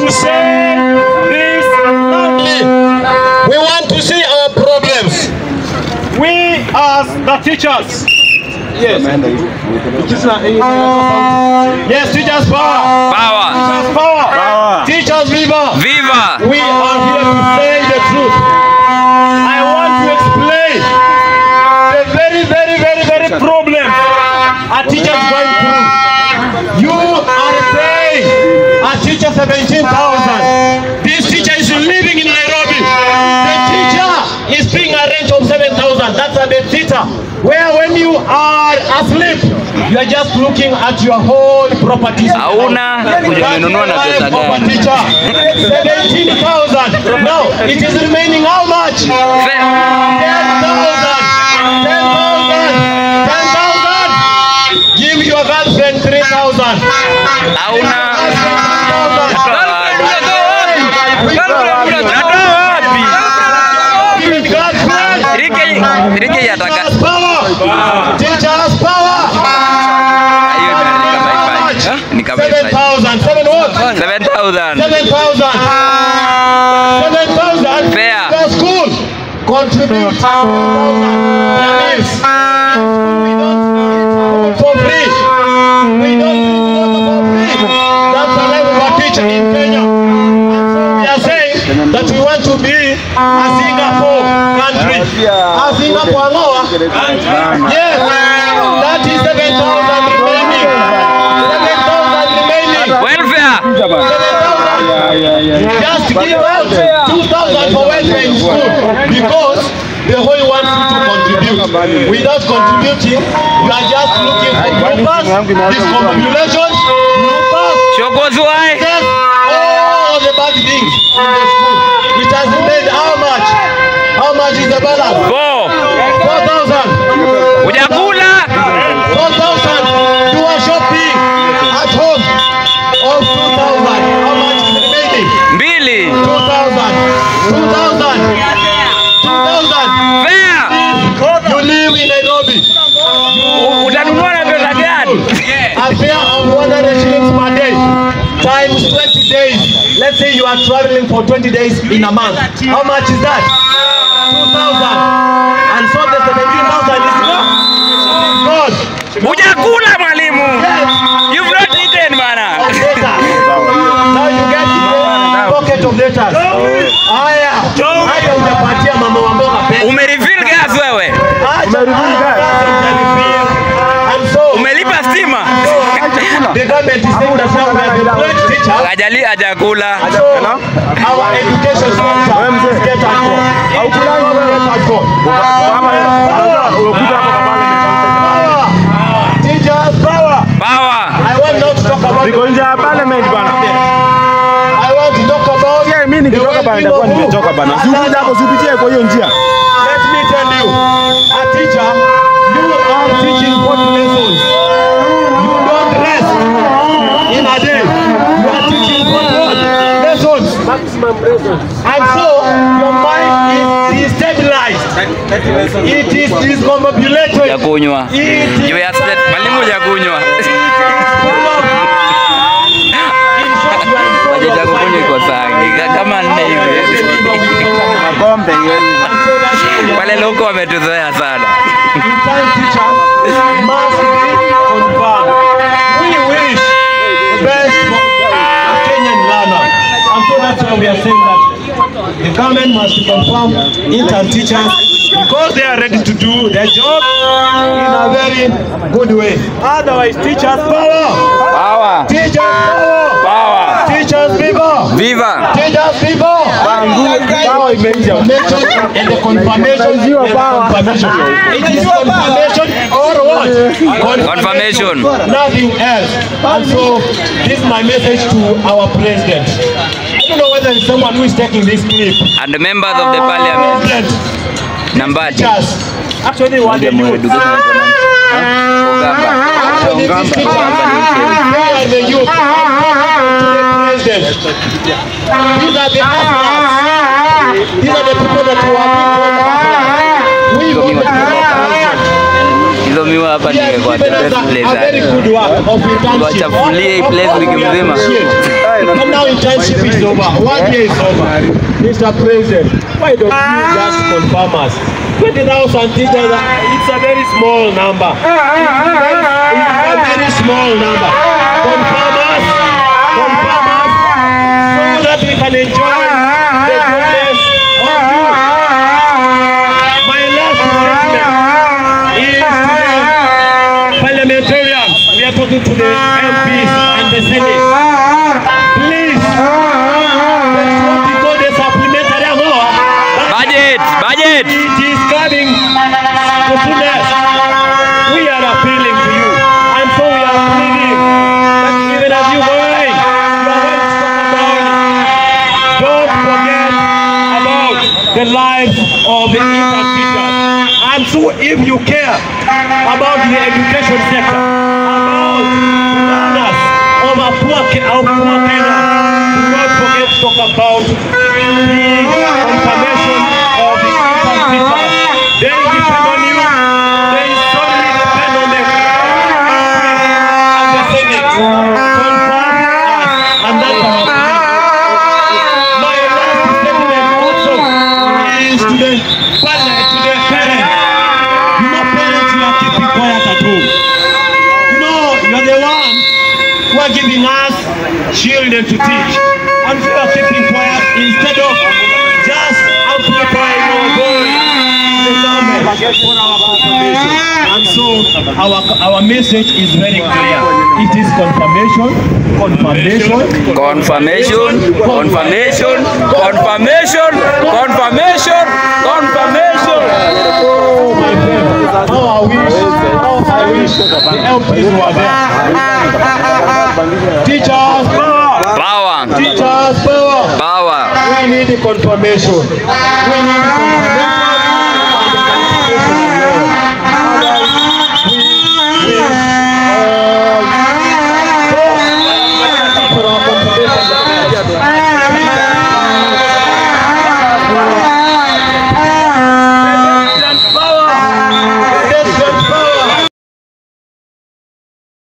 to say this loudly. We want to see our problems. We as the teachers. Yes. Yes, teachers power. Power. Teachers power. Power. Teachers viva. Viva. We are here to say the truth. I want to explain the very problem a teacher is going through. You are paying a teacher 17,000. This teacher is living in Nairobi. The teacher is paying a rent of 7,000. That's a bed sitter. Where when you are asleep, you are just looking at your whole properties. Hauna kujenunua na pesa gani? 17,000. Now it is remaining how much? 10,000. 10,000. Give your girlfriend 3,000. Hauna. Rike yataka. Teachers power. 7,000. 7 what? 7,000. 7,000. 7,000. Fair. The school contribute 7,000. For free. We don't do for free. That's the life of a teacher in Kenya. And so we are saying that we want to be a Singapore country. A Singapore law. Yes. That is 7,000 remaining. 7,000 remaining. Welfare. 7,000. Just give out 2,000 for welfare in school because the whole wants you to contribute. Without contributing, you are just looking for groupers, discombobulations, groupers. Show goes why. All the bad things in the school. It has made how much? How much is the balance? 4,000. Ujakula. 4,000. Do a shopping at home of 2,000. How much is remaining? Mbili. 2,000. 2,000. 2,000. Fair. You live in Nairobi. Utanunua na pesa gani? A fare of 100 shillings per day times 20 days. Let's say you are traveling for 20 days in a month. How much is that? 2,000. And so the 17,000 is gone. Ujakula mwalimu. You've not eaten bana. Now you get the pocket of letters. Haya. Haya unapatia mama wa mboga pesa. Umerefill gas wewe? Umerefill gas. And so umelipa stima? The government is saying that now we are deployed teachers. Ajali ajakula. Our education sector is get at home. Teachers power. Power. I want not to talk about parliament bana. I want to talk about mimi nikitoka bana nitakuwa nimetoka bana. Zukuja hapo zupitie kwa hiyo njia. Let me tell you, a teacher, you are teaching 40 lessons. You don't rest in a day. You are teaching 40 lessons. Maximum lessons. And so your mind is destabilized. It is discombobulated. Ya kunywa. You are straight. Mwalimu ya kunywa. Budget ya kunywa iko sangi. Kama nne hivi. Makombe wale loko wametuzoea sana. Teachers must be confirmed. We wish the best for a Kenyan learner. And so that's why we are saying that the government must confirm intern teachers because they are ready to do their job in a very good way. Otherwise, teachers power. Power. Teachers power. Power. Teachers viva. Viva. Teachers viva. Power imeisha. And the confirmation. It is confirmation or what? Confirmation. Nothing else. And so this is my message to our president. I don't know whether it's someone who is taking this clip. And the members of the parliament. Nambati. Actually, what they do. Actually, these teachers are the youth. President. These are the hustlers. These are the people that who are being called hustlers. We want the president. Hizo leo mimi hapa He has ningekuwa given us a very good work of internship. Wachafulie hii place wiki mzima. Come now, internship is over. 1 year is over. Mr. President, why don't you just confirm us? 20,000 teachers, it's a very small number. It's a very small number. Confirm us, so that we can enjoy the goodness of you. My last statement is to the parliamentarians. We are talking to the MPs and the Senate. Please, that's what we call the supplementary amount. Budget. It is coming to students. We are appealing to you, and so we are pleading that even as you are going to talk about it, don't forget about the lives of the intern teachers. And so if you care about the education sector, about learners of our poor Kenya, do not forget to talk about the confirmation of the intern teachers. They depend on you. They solely depend on the and the Senate. Confirm us, and that's our plea. My last statement also is to the parents. You know, parents, you are keeping quiet at home. You know, you are the ones who are giving us children to teach, and we are keeping quiet instead of just amplifying our voice. For our confirmation. And so our message is very clear. It is confirmation. Confirmation. Oh my friend, how I wish the MPs were there. Teachers, Power. teachers, power. Power. We need the confirmation. We need the confirmation.